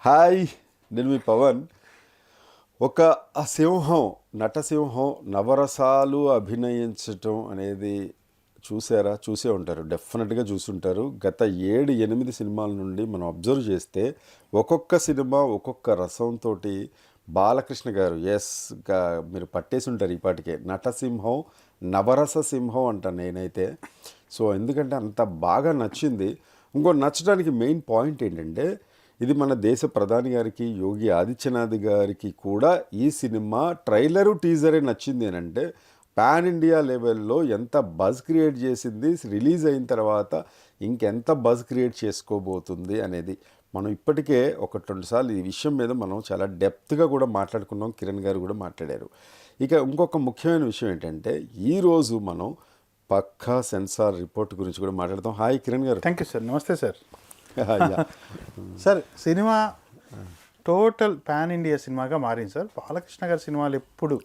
Hi, నేను మీ పవన్. ఒక సింహం, నటసింహం నవరసాలు అభినయించటం అనేది చూసే ఉంటారు, డెఫినెట్గా చూసుంటారు. గత 7-8 సినిమాల నుండి మనం అబ్జర్వ్ చేస్తే ఒక్కొక్క సినిమా ఒక్కొక్క రసంతో బాలకృష్ణ గారు మీరు పట్టేసి ఉంటారు. ఈ పాటికే నటసింహం, నవరస సింహం అంటాను నేనైతే. సో ఎందుకంటే అంత బాగా నచ్చింది. నచ్చడానికి మెయిన్ పాయింట్ ఏంటంటే, ఇది మన దేశ ప్రధాని గారికి, యోగి ఆదిత్యనాథ్ గారికి కూడా ఈ సినిమా ట్రైలరు టీజరే నచ్చింది అని అంటే పాన్ ఇండియా లెవెల్లో ఎంత బజ్ క్రియేట్ చేసింది, రిలీజ్ అయిన తర్వాత ఇంకెంత బజ్ క్రియేట్ చేసుకోబోతుంది అనేది మనం ఇప్పటికే 1-2 సార్లు ఈ విషయం మీద మనం చాలా డెప్త్గా కూడా మాట్లాడుకున్నాం. కిరణ్ గారు కూడా మాట్లాడారు. ఇక ఇంకొక ముఖ్యమైన విషయం ఏంటంటే, ఈరోజు మనం పక్కా సెన్సార్ రిపోర్ట్ గురించి కూడా మాట్లాడతాం. హాయ్ కిరణ్ గారు. Thank you sir. నమస్తే సార్. సార్, సినిమా టోటల్ పాన్ ఇండియా సినిమాగా మారింది సార్. బాలకృష్ణ గారి సినిమాలు ఎప్పుడు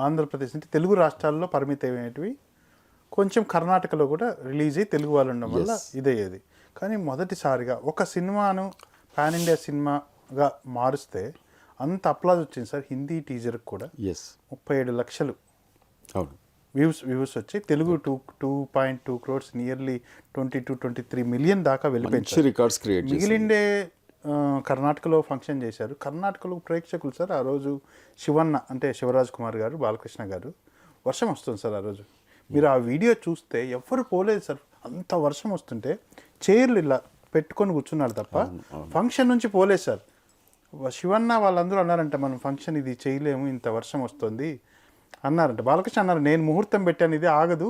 ఆంధ్రప్రదేశ్ నుంచి తెలుగు రాష్ట్రాల్లో పరిమితమైనవి, కొంచెం కర్ణాటకలో కూడా రిలీజ్ అయ్యి తెలుగు వాళ్ళు ఉండడం వల్ల ఇదయ్యేది. కానీ మొదటిసారిగా ఒక సినిమాను పాన్ ఇండియా సినిమాగా మారుస్తే అంత అప్లాజ్ వచ్చింది సార్. హిందీ టీజర్కి కూడా 37 లక్షలు వ్యూస్ వచ్చి తెలుగు 2.2 crores, నియర్లీ 22-23 మిలియన్ దాకా వెళ్ళిపోయింది. మిగిలిండే కర్ణాటకలో ఫంక్షన్ చేశారు. కర్ణాటకలో ప్రేక్షకులు సార్ ఆ రోజు శివన్న అంటే శివరాజ్ కుమార్ గారు, బాలకృష్ణ గారు, వర్షం వస్తుంది సార్ ఆ రోజు. మీరు ఆ వీడియో చూస్తే ఎవ్వరు పోలేదు సార్. అంత వర్షం వస్తుంటే చైర్లు ఇలా పెట్టుకొని కూర్చున్నారు తప్ప ఫంక్షన్ నుంచి పోలేదు సార్. శివన్న వాళ్ళందరూ అన్నారంట, మనం ఫంక్షన్ ఇది చేయలేము, ఇంత వర్షం వస్తుంది అన్నారంట. బాలకృష్ణ అన్నారు, నేను ముహూర్తం పెట్టాను, ఇది ఆగదు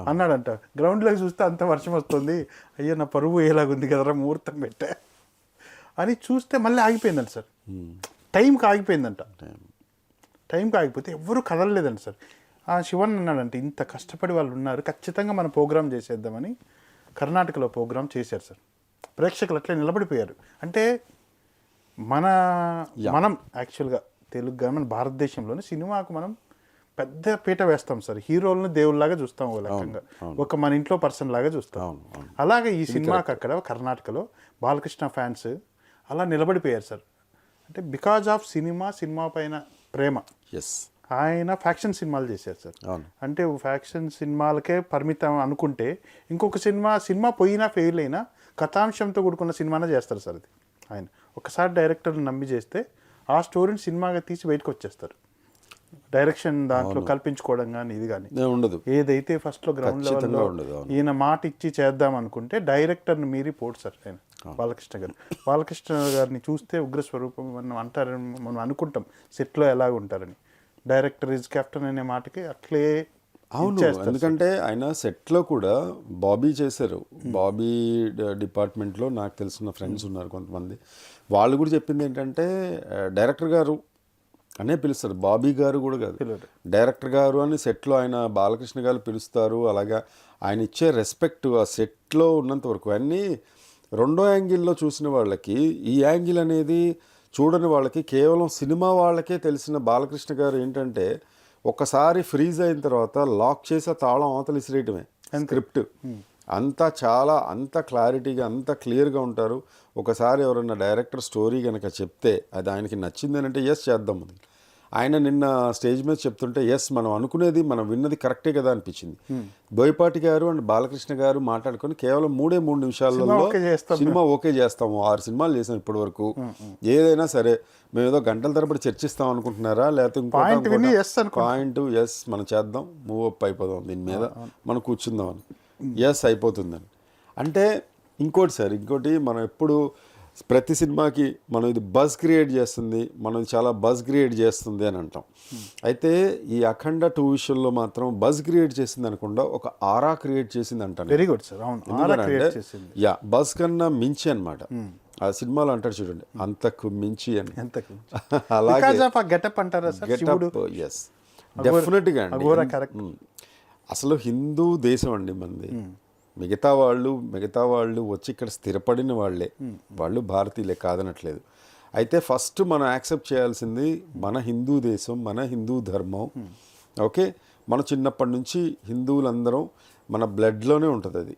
అన్నాడంట. గ్రౌండ్లోకి చూస్తే అంత వర్షం వస్తుంది, అయ్యో నా పరువు ఏలాగుంది కదరా ముహూర్తం పెట్టా అని చూస్తే మళ్ళీ ఆగిపోయిందంట సార్. టైంకి ఆగిపోయిందంట. టైంకి ఆగిపోతే ఎవ్వరూ కదలలేదంట సార్. ఆ శివన్ అన్నాడంటే, ఇంత కష్టపడి వాళ్ళు ఉన్నారు, ఖచ్చితంగా మనం ప్రోగ్రామ్ చేసేద్దామని కర్ణాటకలో ప్రోగ్రామ్ చేశారు సార్. ప్రేక్షకులు అట్లే నిలబడిపోయారు. అంటే మనం యాక్చువల్గా తెలుగు మన భారతదేశంలోనే సినిమాకు మనం పెద్ద పీట వేస్తాం సార్. హీరోలను దేవుళ్ళలాగా చూస్తాం, ఒక రకంగా ఒక మన ఇంట్లో పర్సన్ లాగా చూస్తాం. అలాగే ఈ సినిమాకి అక్కడ కర్ణాటకలో బాలకృష్ణ ఫ్యాన్స్ అలా నిలబడిపోయారు సార్. అంటే బికాజ్ ఆఫ్ సినిమా పైన ప్రేమ. ఆయన ఫ్యాక్షన్ సినిమాలు చేశారు సార్. అంటే ఫ్యాక్షన్ సినిమాలకే పరిమితం అనుకుంటే ఇంకొక సినిమా పోయినా ఫెయిల్ అయినా కథాంశంతో కూడుకున్న సినిమానే చేస్తారు సార్. అది ఆయన ఒకసారి డైరెక్టర్ని నమ్మి చేస్తే ఆ స్టోరీని సినిమాగా తీసి బయటకు వచ్చేస్తారు. డైరెక్షన్ దాంట్లో కల్పించుకోవడం కానీ ఇది కానీ ఉండదు. ఏదైతే ఫస్ట్లో గ్రౌండ్ లెవెల్లో ఈయన మాట ఇచ్చి చేద్దాం అనుకుంటే డైరెక్టర్ని మీరి పోడు సార్ ఆయన బాలకృష్ణ గారు. బాలకృష్ణ గారిని చూస్తే ఉగ్రస్వరూపం మనం అంటారని మనం అనుకుంటాం, సెట్లో ఎలాగ ఉంటారని. డైరెక్టర్ ఈజ్ కెప్టెన్ అనే మాటకి అట్లే అవును. ఎందుకంటే ఆయన సెట్లో కూడా బాబీ చేశారు. బాబీ డిపార్ట్మెంట్లో నాకు తెలిసిన ఫ్రెండ్స్ ఉన్నారు కొంతమంది. వాళ్ళు కూడా చెప్పింది ఏంటంటే, డైరెక్టర్ గారు అనే పిలుస్తారు, బాబీ గారు కూడా కాదు, డైరెక్టర్ గారు అని సెట్లో ఆయన బాలకృష్ణ గారు పిలుస్తారు. అలాగా ఆయన ఇచ్చే రెస్పెక్ట్ ఆ సెట్లో ఉన్నంత వరకు. అన్నీ రెండో యాంగిల్లో చూసిన వాళ్ళకి ఈ యాంగిల్ అనేది చూడని వాళ్ళకి, కేవలం సినిమా వాళ్ళకే తెలిసిన బాలకృష్ణ గారు ఏంటంటే, ఒకసారి ఫ్రీజ్ అయిన తర్వాత లాక్ చేసే తాళం అవతల ఇసిరేయటమే స్క్రిప్ట్. అంత క్లారిటీగా, అంత క్లియర్గా ఉంటారు. ఒకసారి ఎవరైనా డైరెక్టర్ స్టోరీ కనుక చెప్తే అది ఆయనకి నచ్చిందని అంటే చేద్దాం. ఆయన నిన్న స్టేజ్ మీద చెప్తుంటే మనం అనుకునేది, మనం విన్నది కరెక్టే కదా అనిపించింది. బోయపాటి గారు అండ్ బాలకృష్ణ గారు మాట్లాడుకొని కేవలం 3 నిమిషాలలో సినిమా ఓకే చేస్తాము. 6 సినిమాలు చేసాం ఇప్పటి వరకు. ఏదైనా సరే మేము ఏదో గంటల తరబడి చర్చిస్తాం అనుకుంటున్నారా, లేకపోతే ఇంకో పాయింట్ మనం చేద్దాం, మూవ్ అప్ అయిపోదాం, దీని మీద మనం కూర్చుందాం అని అయిపోతుందని. అంటే ఇంకోటి మనం ఎప్పుడు ప్రతి సినిమాకి మనం ఇది బజ్ క్రియేట్ చేస్తుంది, మనం చాలా బజ్ క్రియేట్ చేస్తుంది అని అంటాం. అయితే ఈ అఖండ 2 విషయంలో మాత్రం బజ్ క్రియేట్ చేసింది అనకుండా ఒక ఆరా క్రియేట్ చేసింది అంటాను. Very good sir. ఎందుకంటే బజ్ కన్నా మించి అనమాట. ఆ సినిమాలో అంటారు చూడండి, అంతకు మించి అని. అలాగే డెఫినెట్గా అండి. అసలు హిందూ దేశం అండి మనది. మిగతా వాళ్ళు వచ్చి ఇక్కడ స్థిరపడిన వాళ్ళు భారతీయులే కాదనట్లేదు. అయితే ఫస్ట్ మనం యాక్సెప్ట్ చేయాల్సింది మన హిందూ దేశం, మన హిందూ ధర్మం. ఓకే, మన చిన్నప్పటి నుంచి హిందువులందరం మన బ్లడ్లోనే ఉంటుంది అది.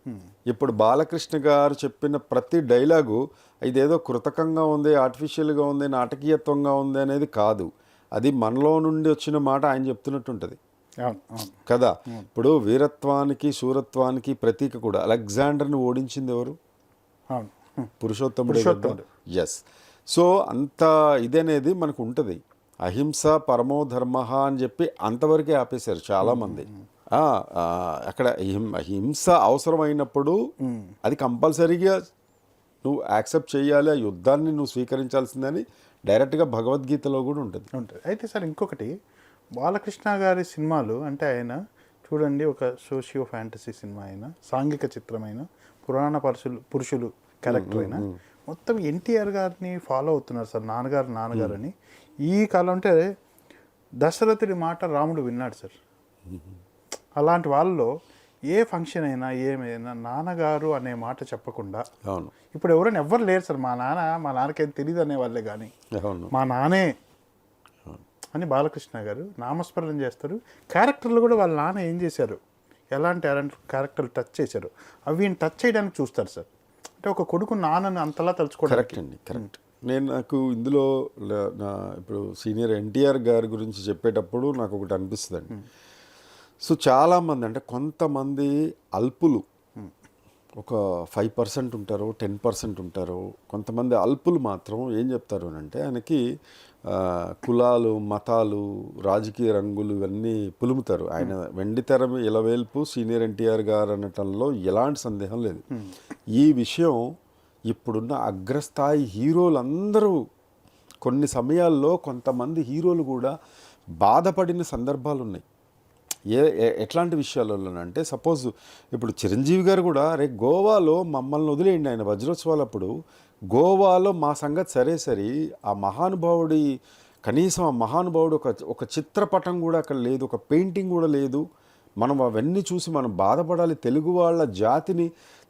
ఇప్పుడు బాలకృష్ణ గారు చెప్పిన ప్రతి డైలాగు ఇదేదో కృతకంగా ఉంది, ఆర్టిఫిషియల్గా ఉంది, నాటకీయత్వంగా ఉంది అనేది కాదు. అది మనలో నుండి వచ్చిన మాట ఆయన చెప్తున్నట్టు ఉంటుంది కదా. ఇప్పుడు వీరత్వానికి శూరత్వానికి ప్రతీక కూడా అలెగ్జాండర్ని ఓడించింది ఎవరు? పురుషోత్తముడు. ఎస్. సో అంత ఇదనేది మనకు ఉంటుంది. అహింస పరమో ధర్మ అని చెప్పి అంతవరకే ఆపేశారు చాలామంది. అక్కడ హింస అవసరమైనప్పుడు అది కంపల్సరీగా నువ్వు యాక్సెప్ట్ చేయాలి, ఆ యుద్ధాన్ని నువ్వు స్వీకరించాల్సిందని డైరెక్ట్గా భగవద్గీతలో కూడా ఉంటుంది. అయితే సార్ ఇంకొకటి, బాలకృష్ణ గారి సినిమాలు అంటే ఆయన చూడండి, ఒక సోషియో ఫ్యాంటసీ సినిమా అయినా, సాంఘిక చిత్రమైన, పురాణ పురుషులు క్యారెక్టర్ అయినా మొత్తం ఎన్టీఆర్ గారిని ఫాలో అవుతున్నారు సార్. నాన్నగారు అని ఈ కాలం అంటే దశరథుడి మాట రాముడు విన్నాడు సార్. అలాంటి వాళ్ళలో ఏ ఫంక్షన్ అయినా ఏమైనా నాన్నగారు అనే మాట చెప్పకుండా, అవును, ఇప్పుడు ఎవరైనా ఎవ్వరు లేరు సార్. మా నాన్నకేం తెలియదు అనే వాళ్ళే కానీ మా నాన్నే అని బాలకృష్ణ గారు నామస్మరణ చేస్తారు. క్యారెక్టర్లు కూడా వాళ్ళ నాన్న ఏం చేశారు, ఎలాంటి క్యారెక్టర్లు టచ్ చేశారు అవి టచ్ చేయడానికి చూస్తారు సార్. అంటే ఒక కొడుకు నాన్నని అంతలా తలుచుకోవడం. కరెక్ట్ అండి, కరెక్ట్. నాకు ఇందులో ఇప్పుడు సీనియర్ ఎన్టీఆర్ గారి గురించి చెప్పేటప్పుడు నాకు ఒకటి అనిపిస్తుంది అండి. సో చాలామంది అంటే కొంతమంది అల్పులు ఒక 5% ఉంటారు, 10% ఉంటారు. కొంతమంది అల్పులు మాత్రం ఏం చెప్తారు అని అంటే ఆయనకి కులాలు, మతాలు, రాజకీయ రంగులు ఇవన్నీ పులుముతారు. ఆయన వెండితెర ఇలవేల్పు సీనియర్ ఎన్టీఆర్ గారు అనటంలో ఎలాంటి సందేహం లేదు. ఈ విషయం ఇప్పుడున్న అగ్రస్థాయి హీరోలందరూ కొన్ని సమయాల్లో కొంతమంది హీరోలు కూడా బాధపడిన సందర్భాలు ఉన్నాయి. ఎట్లాంటి విషయాలలో అంటే సపోజ్ ఇప్పుడు చిరంజీవి గారు కూడా గోవాలో మమ్మల్ని వదిలేయండి, ఆయన వజ్రోత్సవాలప్పుడు గోవాలో మా సంగతి సరే ఆ మహానుభావుడి కనీసం ఆ మహానుభావుడు ఒక చిత్రపటం కూడా అక్కడ లేదు, ఒక పెయింటింగ్ కూడా లేదు. మనం అవన్నీ చూసి మనం బాధపడాలి.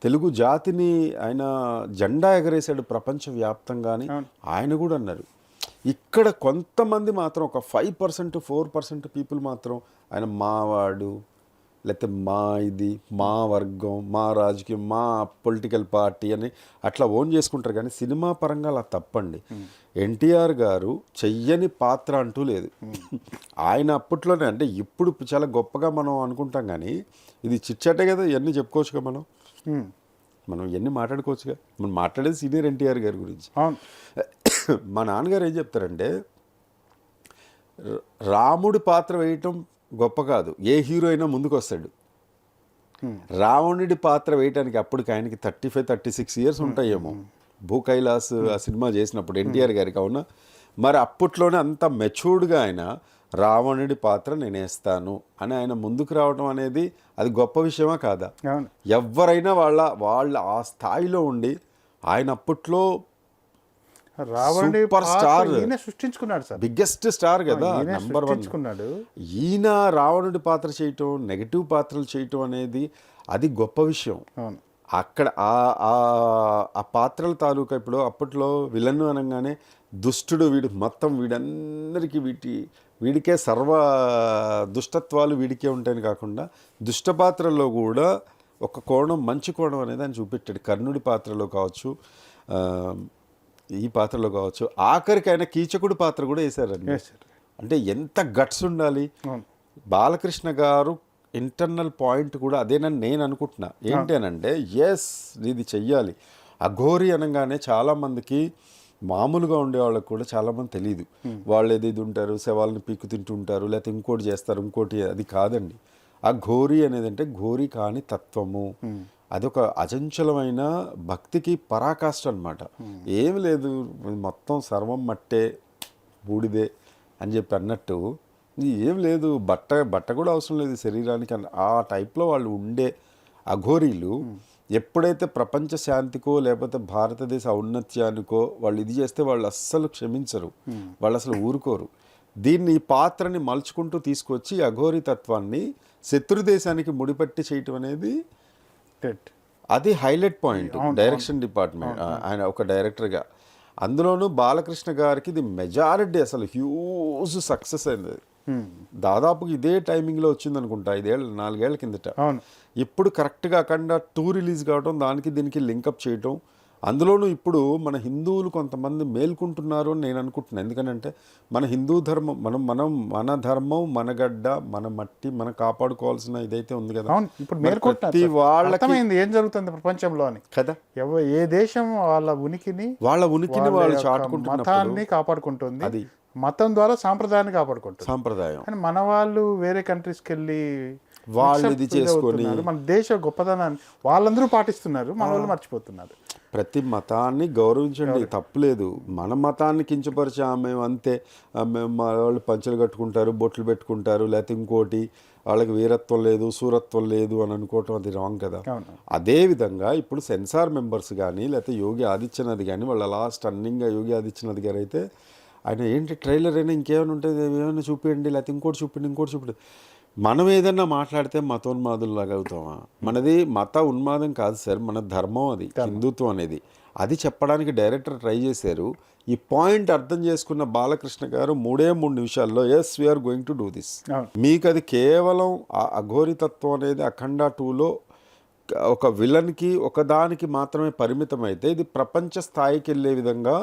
తెలుగు జాతిని ఆయన జెండా ఎగరేశాడు ప్రపంచవ్యాప్తంగాని ఆయన కూడా అన్నారు. ఇక్కడ కొంతమంది మాత్రం ఒక 5%, 4% పీపుల్ మాత్రం ఆయన మావాడు, లేకపోతే మా ఇది, మా వర్గం, మా రాజకీయం, మా పొలిటికల్ పార్టీ అని అట్లా ఓన్ చేసుకుంటారు. కానీ సినిమా పరంగా అలా తప్పండి. ఎన్టీఆర్ గారు చెయ్యని పాత్ర అంటూ లేదు. ఆయన అప్పట్లోనే అంటే ఇప్పుడు చాలా గొప్పగా మనం అనుకుంటాం కానీ ఇది చిచ్చటే కదా, ఇవన్నీ చెప్పుకోవచ్చుగా మనం ఇవన్నీ మాట్లాడుకోవచ్చుగా. మనం మాట్లాడేది సీనియర్ ఎన్టీఆర్ గారి గురించి. మా నాన్నగారు ఏం చెప్తారంటే రాముడి పాత్ర వేయటం గొప్ప కాదు, ఏ హీరో అయినా ముందుకు వస్తాడు. రావణుడి పాత్ర వేయటానికి అప్పటికి ఆయనకి 35-36 ఇయర్స్ ఉంటాయేమో. భూ కైలాస్ ఆ సినిమా చేసినప్పుడు ఎన్టీఆర్ గారికి. అవునా, మరి అప్పట్లోనే అంత మెచ్యూర్డ్గా ఆయన రావణుడి పాత్ర నేను వేస్తాను అని ఆయన ముందుకు రావడం అనేది అది గొప్ప విషయమా కాదా? ఎవరైనా వాళ్ళ ఆ స్థాయిలో ఉండి ఆయన అప్పట్లో సూపర్ స్టార్ సృష్టించుకున్నాడు సార్, బిగ్గెస్ట్ స్టార్ కదా, నంబర్ 1. ఈయన రావణుడి పాత్ర చేయటం, నెగటివ్ పాత్రలు చేయటం అనేది అది గొప్ప విషయం. అక్కడ ఆ పాత్రల తాలూకా ఇప్పుడు అప్పట్లో విలన్ అనగానే దుష్టుడు వీడు, మొత్తం వీడందరికీ వీడికే సర్వ దుష్టత్వాలు వీడికే ఉంటాయని కాకుండా దుష్ట పాత్రల్లో కూడా ఒక కోణం, మంచి కోణం అనేది ఆయన చూపెట్టాడు. కర్ణుడి పాత్రలో కావచ్చు, ఈ పాత్రలో కావచ్చు, ఆఖరికి ఆయన కీచకుడి పాత్ర కూడా వేశారండి. అంటే ఎంత గట్స్ ఉండాలి. బాలకృష్ణ గారు ఇంటర్నల్ పాయింట్ కూడా అదేనని నేను అనుకుంటున్నా. ఏంటి అని అంటే ఎస్ ఇది చెయ్యాలి. అఘోరి అనగానే చాలామందికి మామూలుగా ఉండేవాళ్ళకి కూడా చాలామంది తెలియదు. వాళ్ళు ఏది ఉంటారు, శవాలని పీక్కు తింటుంటారు, లేకపోతే ఇంకోటి చేస్తారు, ఇంకోటి. అది కాదండి. ఆ ఘోరి అనేది అంటే ఘోరి కాని తత్వము. అదొక అచంచలమైన భక్తికి పరాకాష్ట అనమాట. ఏమి లేదు, మొత్తం సర్వం మట్టే బూడిదే అని చెప్పి అన్నట్టు ఏం లేదు, బట్ట కూడా అవసరం లేదు శరీరానికి. ఆ టైప్లో వాళ్ళు ఉండే అఘోరీలు ఎప్పుడైతే ప్రపంచ శాంతికో లేకపోతే భారతదేశ ఔన్నత్యానికో వాళ్ళు ఇది చేస్తే వాళ్ళు అస్సలు క్షమించరు, వాళ్ళు అసలు ఊరుకోరు. ఈ పాత్రని మలుచుకుంటూ తీసుకొచ్చి అఘోరీ తత్వాన్ని శత్రుదేశానికి ముడిపట్టి చేయటం అనేది అది హైలైట్ పాయింట్. డైరెక్షన్ డిపార్ట్మెంట్ ఆయన ఒక డైరెక్టర్గా, అందులోనూ బాలకృష్ణ గారికి ఇది మెజారిటీ అసలు హ్యూజ్ సక్సెస్ అయింది. దాదాపు ఇదే టైమింగ్లో వచ్చింది అనుకుంటా, 4 ఏళ్ల కిందట. అవును. ఇప్పుడు కరెక్ట్గా అఖండ 2 రిలీజ్ కావడం, దానికి దీనికి లింకప్ చేయటం. అందులోనూ ఇప్పుడు మన హిందువులు కొంతమంది మేల్కుంటున్నారు అని నేను అనుకుంటున్నాను. ఎందుకంటే మన హిందూ ధర్మం, మన ధర్మం, మన గడ్డ, మన మట్టి, మనం కాపాడుకోవాల్సిన ఇదైతే ఉంది కదా. అవును, ఇప్పుడు మరి మేల్కొంటున్నారు ప్రతి సార్. వాళ్ళకి అర్థమైంది ఏం జరుగుతుంది ప్రపంచంలో అని. కదా, ఏ దేశం వాళ్ళ ఉనికిని వాళ్ళు యొక్క చాటుకుంటున్నప్పుడు మతాన్ని కాపాడుకుంటుంది, అది మతం ద్వారా సాంప్రదాయాన్ని కాపాడుకుంటుంది. సాంప్రదాయం. కానీ మన వాళ్ళు వేరే కంట్రీస్కి వెళ్ళి వాళ్ళు mix up ఇది చేసుకొని అవుతున్నారు. మన దేశ గొప్పదనాన్ని వాళ్ళందరూ పాటిస్తున్నారు, మన వాళ్ళు మర్చిపోతున్నారు. ప్రతి మతాన్ని గౌరవించండి, తప్పులేదు. మన మతాన్ని కించపరిచా మేము అంతే, మేము మా వాళ్ళు పంచలు కట్టుకుంటారు, బొట్లు పెట్టుకుంటారు, లేకపోతే ఇంకోటి, వాళ్ళకి వీరత్వం లేదు, సూరత్వం లేదు అని అనుకోవటం అది రాంగ్ కదా. అదేవిధంగా ఇప్పుడు సెన్సార్ మెంబర్స్ కానీ లేకపోతే యోగి ఆదిత్యనాథ్ కానీ, వాళ్ళ లాస్ట్ రన్నింగ్గా యోగి ఆదిత్యనాథ్ గారు అయితే ఆయన ఏంటి ట్రైలర్ అయినా ఇంకేమైనా ఉంటుంది, ఏమైనా చూపించండి, లేకపోతే ఇంకోటి చూపించండి. మనం ఏదన్నా మాట్లాడితే మతోన్మాదుల్లాగా అవుతామా? మనది మత ఉన్మాదం కాదు సార్, మన ధర్మం అది, హిందుత్వం అనేది. అది చెప్పడానికి డైరెక్టర్ ట్రై చేశారు. ఈ పాయింట్ అర్థం చేసుకున్న బాలకృష్ణ గారు 3 నిమిషాల్లో yes we are going to do this. మీకు అది కేవలం ఆ అఘోరితత్వం అనేది అఖండ 2లో ఒక విలన్కి ఒకదానికి మాత్రమే పరిమితం అయితే, ఇది ప్రపంచ స్థాయికి వెళ్ళే విధంగా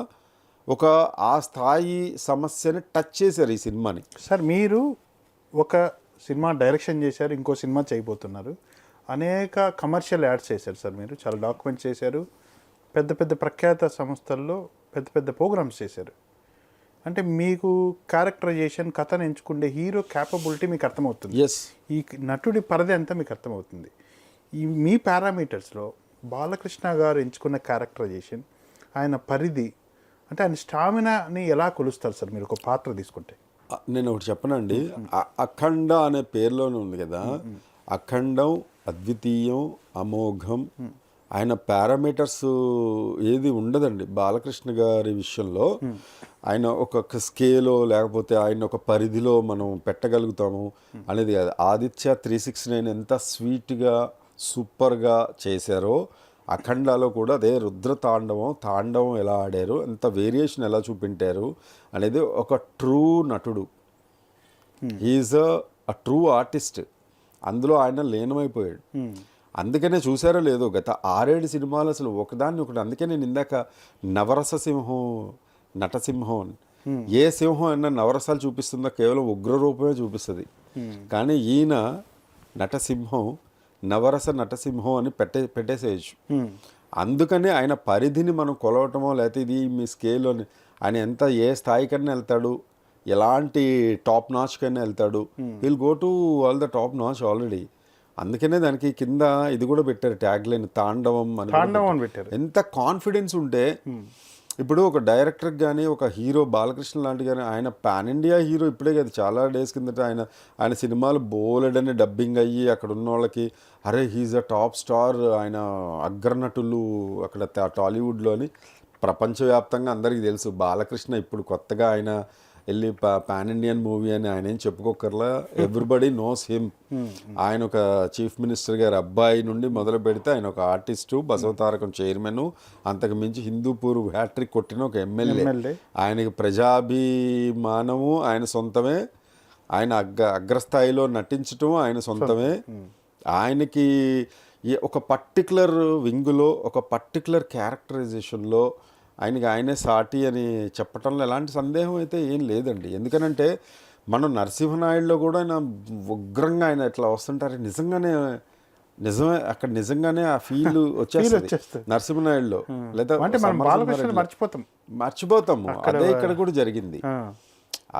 ఆ స్థాయి సమస్యని టచ్ చేశారు ఈ సినిమాని. సార్ మీరు ఒక సినిమా డైరెక్షన్ చేశారు, ఇంకో సినిమా చేయబోతున్నారు, అనేక కమర్షియల్ యాడ్స్ చేశారు సార్, మీరు చాలా డాక్యుమెంట్స్ చేశారు, పెద్ద పెద్ద ప్రఖ్యాత సంస్థల్లో పెద్ద పెద్ద ప్రోగ్రామ్స్ చేశారు. అంటే మీకు క్యారెక్టరైజేషన్, కథను ఎంచుకునే హీరో క్యాపబిలిటీ మీకు అర్థమవుతుంది, ఈ నటుడి పరిధి అంతా మీకు అర్థమవుతుంది. మీ పారామీటర్స్లో బాలకృష్ణ గారు ఎంచుకున్న క్యారెక్టరైజేషన్, ఆయన పరిధి, అంటే ఆయన స్టామినాని ఎలా కొలుస్తారు సార్ మీరు ఒక పాత్ర తీసుకుంటే? నేను ఒకటి చెప్పనండి, అఖండ అనే పేరులోనే ఉంది కదా, అఖండం, అద్వితీయం, అమోఘం. ఆయన పారామీటర్స్ ఏది ఉండదండి బాలకృష్ణ గారి విషయంలో. ఆయన ఒక స్కేలో లేకపోతే ఆయన ఒక పరిధిలో మనం పెట్టగలుగుతాము అనేది కాదు. ఆదిత్య 369 ఎంత స్వీట్గా సూపర్గా చేశారో, అఖండాలో కూడా అదే రుద్ర తాండవం ఎలా ఆడారు, ఎంత వేరియేషన్ ఎలా చూపించారు అనేది ఒక ట్రూ నటుడు. He is a true artist. అందులో ఆయన లీనమైపోయాడు. అందుకనే చూసారో లేదో గత 6-7 సినిమాలు అసలు ఒకదాన్ని ఒకటి. అందుకే నేను ఇందాక నవరస సింహం, నటసింహం, ఏ సింహం అయినా నవరసాలు చూపిస్తుందో కేవలం ఉగ్ర రూపమే చూపిస్తుంది. కానీ ఈయన నటసింహం, నటసింహం అని పెట్టేసేయచ్చు. అందుకని ఆయన పరిధిని మనం కొలవటమో లేకపోతే ఇది మీ స్కేల్లోని ఆయన ఎంత ఏ స్థాయికైనా వెళ్తాడు, ఎలాంటి టాప్ నాచ్ కైనా వెళ్తాడు. Will go to all the top notch already. అందుకనే దానికి కింద ఇది కూడా పెట్టారు, ట్యాగ్ లైన్ తాండవం అని పెట్టారు. ఎంత కాన్ఫిడెన్స్ ఉంటే ఇప్పుడు ఒక డైరెక్టర్కి కానీ ఒక హీరో బాలకృష్ణ లాంటి కానీ, ఆయన పాన్ ఇండియా హీరో ఇప్పుడే కదా, చాలా డేస్ కిందట ఆయన సినిమాలు బోలెడని డబ్బింగ్ అయ్యి అక్కడ ఉన్న వాళ్ళకి అరే హీజ్ అ టాప్ స్టార్, ఆయన అగ్రనటులు అక్కడ టాలీవుడ్లో అని ప్రపంచవ్యాప్తంగా అందరికీ తెలుసు. బాలకృష్ణ ఇప్పుడు కొత్తగా ఆయన వెళ్ళి పాన్ ఇండియన్ మూవీ అని ఆయన ఏం చెప్పుకోకర్లా, ఎవ్రీబడి నోస్ హిమ్. ఆయన ఒక చీఫ్ మినిస్టర్ గారి అబ్బాయి నుండి మొదలు పెడితే ఆయన ఒక ఆర్టిస్టు, బసవతారకం చైర్మన్, అంతకు మించి హిందూపూర్ హ్యాట్రిక్ కొట్టిన ఒక ఎమ్మెల్యే. ఆయనకి ప్రజాభిమానము ఆయన సొంతమే, ఆయన అగ్రస్థాయిలో నటించటం ఆయన సొంతమే. ఆయనకి ఒక పర్టికులర్ వింగులో ఒక పర్టికులర్ క్యారెక్టరైజేషన్లో ఆయనే సాటి అని చెప్పటంలో ఎలాంటి సందేహం అయితే ఏం లేదండి. ఎందుకనంటే మనం నరసింహనాయుడులో కూడా ఆయన ఉగ్రంగా ఆయన ఎట్లా వస్తుంటారు, నిజమే అక్కడ నిజంగానే ఆ ఫీల్ వచ్చేస్తుంది నరసింహనాయుడులో. లేదా మర్చిపోతాము. అదే ఇక్కడ కూడా జరిగింది.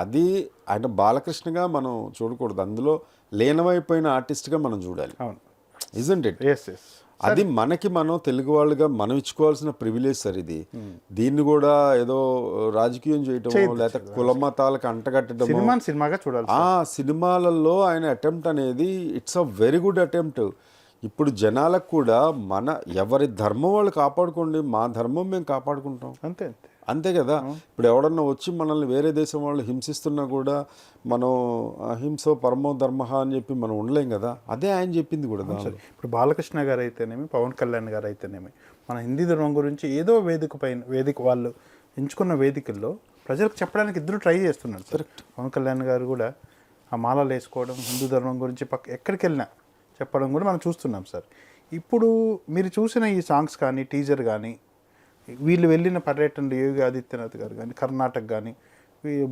అది ఆయన బాలకృష్ణగా మనం చూడకూడదు, అందులో లీనమైపోయిన ఆర్టిస్ట్గా మనం చూడాలి. Isn't it? అది మనం తెలుగు వాళ్ళుగా మనం ఇచ్చుకోవాల్సిన ప్రివిలేజ్ సార్ ఇది. దీన్ని కూడా ఏదో రాజకీయం చేయటం లేకపోతే కుల మతాలకు అంటగట్టడం సినిమాలలో ఆయన అటెంప్ట్ అనేది it's a very good attempt. ఇప్పుడు జనాలకు కూడా ఎవరి ధర్మం వాళ్ళు కాపాడుకోండి, మా ధర్మం మేము కాపాడుకుంటాం, అంతే కదా. ఇప్పుడు ఎవడన్నా వచ్చి మనల్ని వేరే దేశం వాళ్ళు హింసిస్తున్నా కూడా మనం అహింసో పరమో ధర్మ అని చెప్పి మనం ఉండలేం కదా. అదే ఆయన చెప్పింది కూడా. ఇప్పుడు బాలకృష్ణ గారు అయితేనేమి, పవన్ కళ్యాణ్ గారు అయితేనేమి, మన హిందీ ధర్మం గురించి ఏదో వేదిక వాళ్ళు ఎంచుకున్న వేదికల్లో ప్రజలకు చెప్పడానికి ఇద్దరు ట్రై చేస్తున్నారు. పవన్ కళ్యాణ్ గారు కూడా ఆ మాలలు వేసుకోవడం, హిందూ ధర్మం గురించి ఎక్కడికి వెళ్ళినా చెప్పడం కూడా మనం చూస్తున్నాం సార్. ఇప్పుడు మీరు చూసిన ఈ సాంగ్స్ కానీ, టీజర్ కానీ, వీళ్ళు వెళ్ళిన పర్యటనలు యోగి ఆదిత్యనాథ్ గారు కానీ కర్ణాటక కానీ,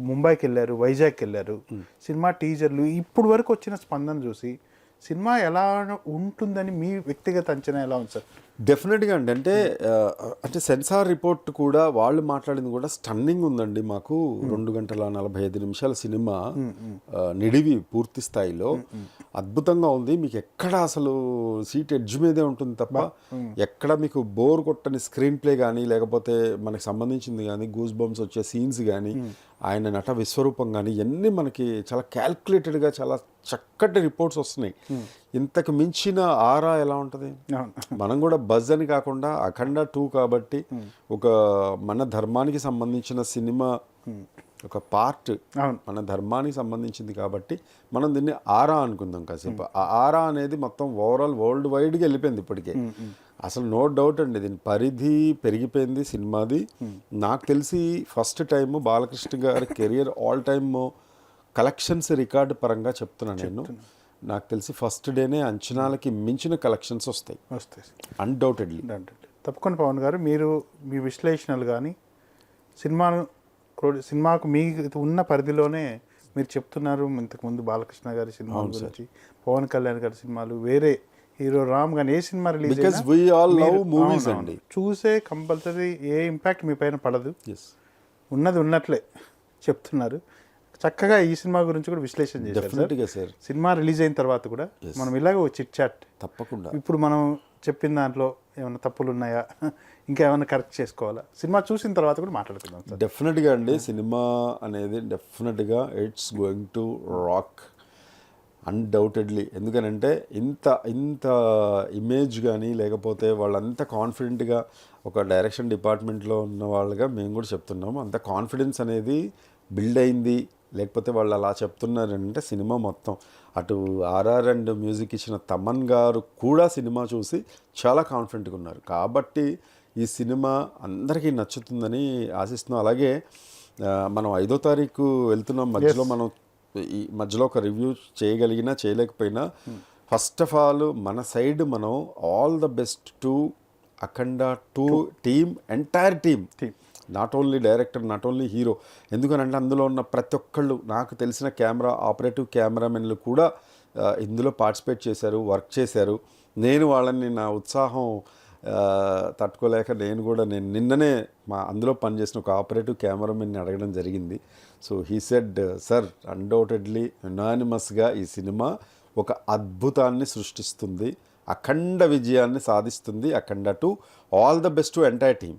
ముంబైకి వెళ్ళారు, వైజాగ్కి వెళ్ళారు, సినిమా టీజర్లు ఇప్పుడు వరకు వచ్చిన స్పందన చూసి సినిమా ఎలా ఉంటుందని మీ వ్యక్తిగత అంచనా ఎలా ఉంది సార్? డెఫినెట్గా అండి. అంటే సెన్సార్ రిపోర్ట్ కూడా వాళ్ళు మాట్లాడింది కూడా స్టన్నింగ్ ఉందండి. మాకు 2 గంటల 45 నిమిషాల సినిమా నిడివి పూర్తి స్థాయిలో అద్భుతంగా ఉంది. మీకు ఎక్కడ అసలు సీట్ ఎడ్జ్ మీదే ఉంటుంది తప్ప ఎక్కడ మీకు బోర్ కొట్టని స్క్రీన్ ప్లే కానీ, లేకపోతే మనకి సంబంధించింది కానీ, గూస్ బంప్స్ వచ్చే సీన్స్ కానీ, ఆయన నట విశ్వరూపం కానీ, ఇవన్నీ మనకి చాలా క్యాల్కులేటెడ్గా చాలా చక్కటి రిపోర్ట్స్ వస్తున్నాయి. ఇంతకు మించిన ఆరా ఎలా ఉంటుంది? మనం కూడా బజ్ అని కాకుండా అఖండ 2 కాబట్టి ఒక మన ధర్మానికి సంబంధించిన సినిమా, ఒక పార్ట్ మన ధర్మానికి సంబంధించింది కాబట్టి మనం దీన్ని ఆరా అనుకుందాం కాసేపు. ఆ ఆరా అనేది మొత్తం ఓవరాల్ వరల్డ్ వైడ్గా వెళ్ళిపోయింది ఇప్పటికే. అసలు నో డౌట్ అండి, దీని పరిధి పెరిగిపోయింది సినిమాది. నాకు తెలిసి ఫస్ట్ టైం బాలకృష్ణ గారి career all time collections record పరంగా చెప్తున్నాను నేను. నాకు తెలిసి ఫస్ట్ డేనే అంచనాలకి మించిన కలెక్షన్స్ వస్తాయి అన్డౌటెడ్లీ. తప్పకుండా పవన్ గారు, మీరు మీ విశ్లేషణలు కానీ సినిమాకు మీకు ఉన్న పరిధిలోనే మీరు చెప్తున్నారు. ఇంతకుముందు బాలకృష్ణ గారి సినిమా గురించి, పవన్ కళ్యాణ్ గారి సినిమాలు, వేరే హీరో రామ్ గాని ఏ సినిమా రిలీజ్ అయినా చూసే కంపల్సరీ ఏ ఇంపాక్ట్ మీ పైన పడదు. ఉన్నది ఉన్నట్లే చెప్తున్నారు. చక్కగా ఈ సినిమా గురించి కూడా విశ్లేషణ చేశారు. సినిమా రిలీజ్ అయిన తర్వాత కూడా మనం ఇలాగ చిట్ చాట్ తప్పకుండా, ఇప్పుడు మనం చెప్పిన దాంట్లో ఏమైనా తప్పులు ఉన్నాయా, ఇంకా ఏమైనా కరెక్ట్ చేసుకోవాలా, సినిమా చూసిన తర్వాత కూడా మాట్లాడుకుందాం సార్. డెఫినెట్గా అండి, సినిమా అనేది డెఫినెట్గా it's going to rock undoubtedly. ఎందుకనంటే ఇంత ఇమేజ్ కానీ, లేకపోతే వాళ్ళంత కాన్ఫిడెంట్గా ఒక డైరెక్షన్ డిపార్ట్మెంట్లో ఉన్న వాళ్ళుగా మేము కూడా చెప్తున్నాము. అంత కాన్ఫిడెన్స్ అనేది బిల్డ్ అయింది. లేకపోతే వాళ్ళు అలా చెప్తున్నారంటే సినిమా మొత్తం అటు ఆర్ఆర్ అండ్ మ్యూజిక్ ఇచ్చిన తమన్ గారు కూడా సినిమా చూసి చాలా కాన్ఫిడెంట్గా ఉన్నారు. కాబట్టి ఈ సినిమా అందరికీ నచ్చుతుందని ఆశిస్తున్నాం. అలాగే మనం 5వ తారీఖు వెళ్తున్నాం. ఈ మధ్యలో ఒక రివ్యూ చేయగలిగినా చేయలేకపోయినా, ఫస్ట్ ఆఫ్ ఆల్ మన సైడ్ మనం all the best to Akhanda 2 team, entire team, not only director, not only hero. ఎందుకనంటే అందులో ఉన్న ప్రతి ఒక్కళ్ళు, నాకు తెలిసిన ఆపరేటివ్ కెమెరామెన్లు కూడా ఇందులో పార్టిసిపేట్ చేశారు, వర్క్ చేశారు. నేను వాళ్ళని నా ఉత్సాహం తట్టుకోలేక నేను నిన్ననే అందులో పనిచేసిన ఒక ఆపరేటివ్ కెమెరామెన్ని అడగడం జరిగింది. So he said, sir undoubtedly యునానిమస్గా ఈ సినిమా ఒక అద్భుతాన్ని సృష్టిస్తుంది, అఖండ విజయాన్ని సాధిస్తుంది. Akhanda 2 all the best to entire team.